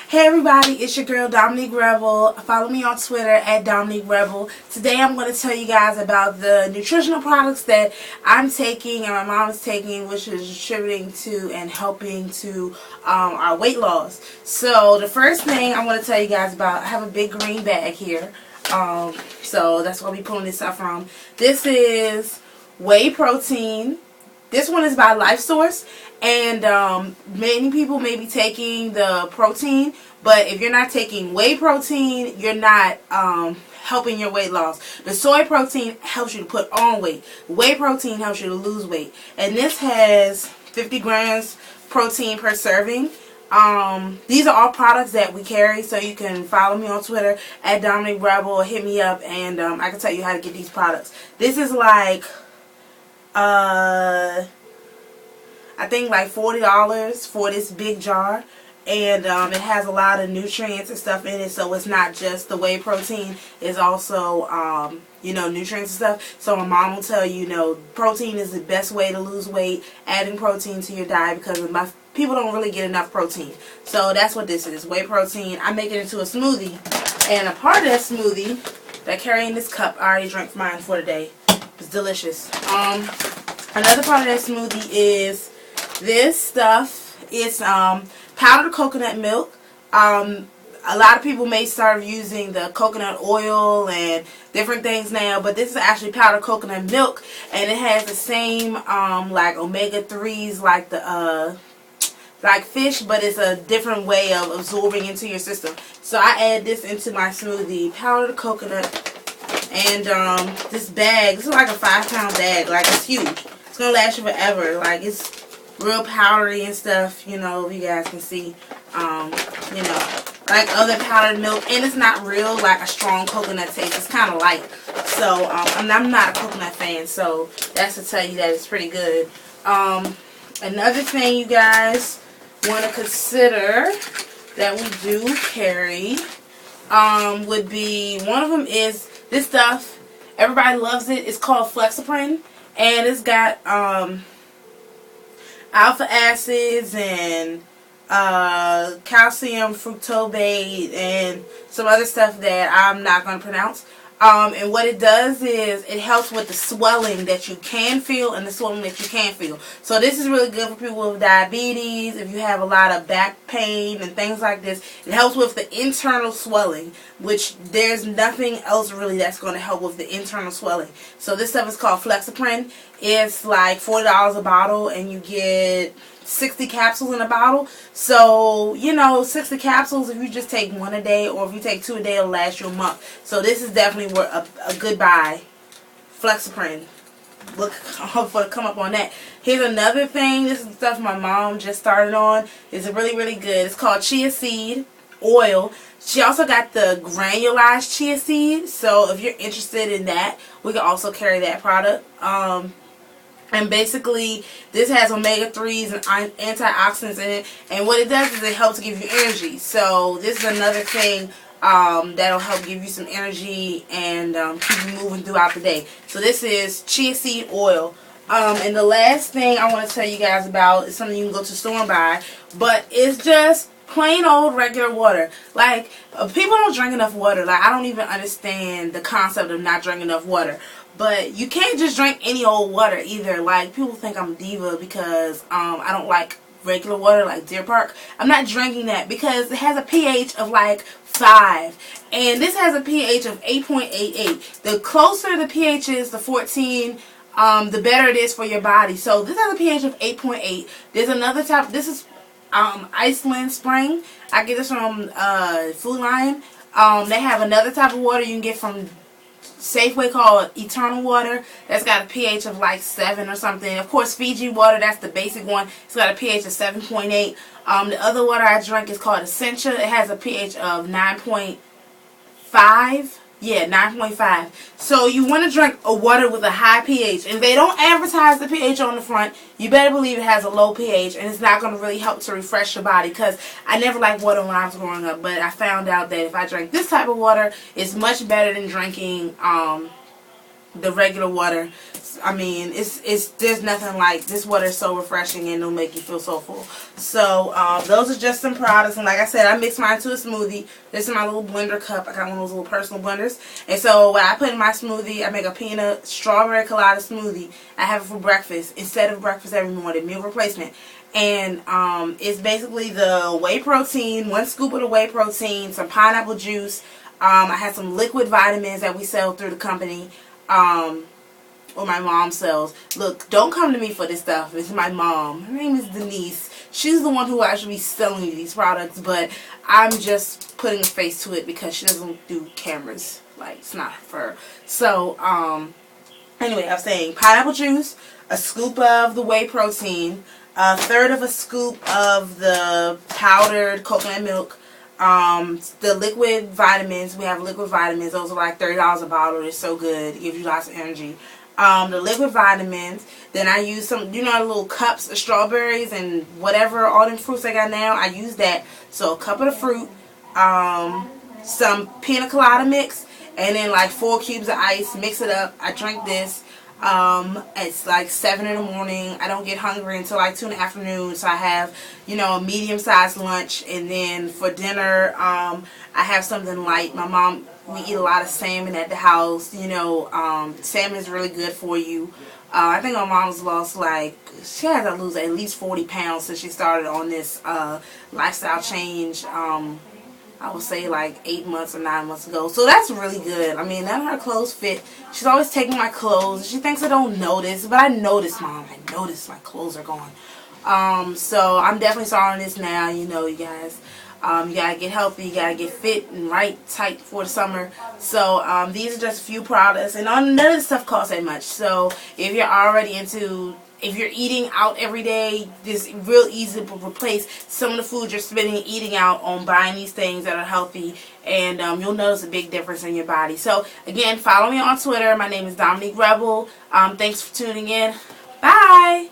Hey everybody, it's your girl Dominique Rebel. Follow me on Twitter at Dominique Rebel. Today I'm going to tell you guys about the nutritional products that I'm taking and my mom is taking, which is contributing to and helping to our weight loss. So the first thing I want to tell you guys about, I have a big green bag here. So that's where I'll be pulling this stuff from. This is whey protein. This one is by Life Source, and many people may be taking the protein, but if you're not taking whey protein, you're not helping your weight loss. The soy protein helps you to put on weight. Whey protein helps you to lose weight, and this has 50 grams protein per serving. These are all products that we carry, so you can follow me on Twitter at Dominique Rebel or hit me up, and I can tell you how to get these products. This is like I think like $40 for this big jar, and it has a lot of nutrients and stuff in it, so it's not just the whey protein, it's also you know, nutrients and stuff. So my mom will tell you, you know, protein is the best way to lose weight, adding protein to your diet, because people don't really get enough protein. So that's what this is, whey protein. I make it into a smoothie, and a part of that smoothie that I carry in this cup, I already drank mine for the day. It's delicious. Another part of that smoothie is this stuff. It's powdered coconut milk. A lot of people may start using the coconut oil and different things now, but this is actually powdered coconut milk, and it has the same like omega-3s like the like fish, but it's a different way of absorbing into your system. So I add this into my smoothie, powdered coconut. And this bag, this is like a 5-pound bag, like it's huge. It's gonna last you forever. Like, it's real powdery and stuff, you know, if you guys can see, you know, like other powdered milk. And it's not real like a strong coconut taste. It's kind of light. So I'm not a coconut fan, so that's to tell you that it's pretty good. Another thing you guys want to consider that we do carry would be, one of them is this stuff. Everybody loves it. It's called Flexaprin, and it's got alpha acids and calcium fructobate and some other stuff that I'm not going to pronounce. And what it does is it helps with the swelling that you can feel and the swelling that you can't feel. So this is really good for people with diabetes, if you have a lot of back pain and things like this. It helps with the internal swelling, which there's nothing else really that's going to help with the internal swelling. So this stuff is called Flexaprin. It's like $40 a bottle, and you get 60 capsules in a bottle. So, you know, 60 capsules, if you just take one a day, or if you take 2 a day, it'll last you a month. So this is definitely a good buy. Flexaprin. Look for to come up on that. Here's another thing. This is stuff my mom just started on. It's really, really good. It's called chia seed oil. She also got the granulized chia seed. So if you're interested in that, we can also carry that product. And basically, this has omega-3s and antioxidants in it. And what it does is it helps give you energy. So this is another thing that'll help give you some energy and keep you moving throughout the day. So this is chia seed oil. And the last thing I want to tell you guys about is something you can go to the store and buy. But it's just plain old regular water. Like, people don't drink enough water. Like, I don't even understand the concept of not drinking enough water. But you can't just drink any old water either. Like, people think I'm a diva because I don't like regular water like Deer Park. I'm not drinking that because it has a pH of like 5. And this has a pH of 8.88. The closer the pH is to 14, the better it is for your body. So this has a pH of 8.8. There's another type. This is Iceland Spring. I get this from Food Lion. They have another type of water you can get from Safeway called Eternal Water. That's got a pH of like 7 or something. Of course, Fiji water, that's the basic one. It's got a pH of 7.8. The other water I drink is called Essentia. It has a pH of 9.5. Yeah, 9.5. So you want to drink a water with a high pH. And they don't advertise the pH on the front. You better believe it has a low pH. And it's not going to really help to refresh your body. Because I never liked water when I was growing up. But I found out that if I drink this type of water, it's much better than drinking the regular water. I mean, there's nothing like this water is so refreshing and it'll make you feel so full. So those are just some products, and like I said, I mix mine into a smoothie. This is my little blender cup. I got one of those little personal blenders, and so what I put in my smoothie, I make a peanut strawberry colada smoothie. I have it for breakfast instead of breakfast every morning, meal replacement. And it's basically the whey protein, 1 scoop of the whey protein, some pineapple juice. I had some liquid vitamins that we sell through the company. Or my mom sells. Look, don't come to me for this stuff. It's my mom. Her name is Denise. She's the one who actually be selling you these products, but I'm just putting a face to it because she doesn't do cameras. Like, it's not for her. So, anyway, I was saying pineapple juice, a scoop of the whey protein, a third of a scoop of the powdered coconut milk, the liquid vitamins. We have liquid vitamins. Those are like $30 a bottle. They're so good. It gives you lots of energy. The liquid vitamins. Then I use some, you know, the little cups of strawberries and whatever, all them fruits I got now. I use that. So a cup of the fruit, some pina colada mix, and then like 4 cubes of ice. Mix it up. I drink this. It's like 7 in the morning. I don't get hungry until like 2 in the afternoon, so I have, you know, a medium-sized lunch, and then for dinner, I have something light. My mom, we eat a lot of salmon at the house. You know, salmon is really good for you. I think my mom's lost like, she had to lose at least 40 pounds since she started on this lifestyle change. I would say like 8 months or 9 months ago. So that's really good. I mean, none of her clothes fit. She's always taking my clothes. She thinks I don't notice, but I notice, Mom. I notice my clothes are gone. So I'm definitely starting this now. You know, you guys. You gotta get healthy. You gotta get fit and right tight for the summer. So these are just a few products, and none of this stuff costs that much. So if you're already into, if you're eating out every day, it's real easy to replace some of the food you're spending eating out on buying these things that are healthy, and you'll notice a big difference in your body. So again, follow me on Twitter. My name is Dominique Rebel. Thanks for tuning in. Bye.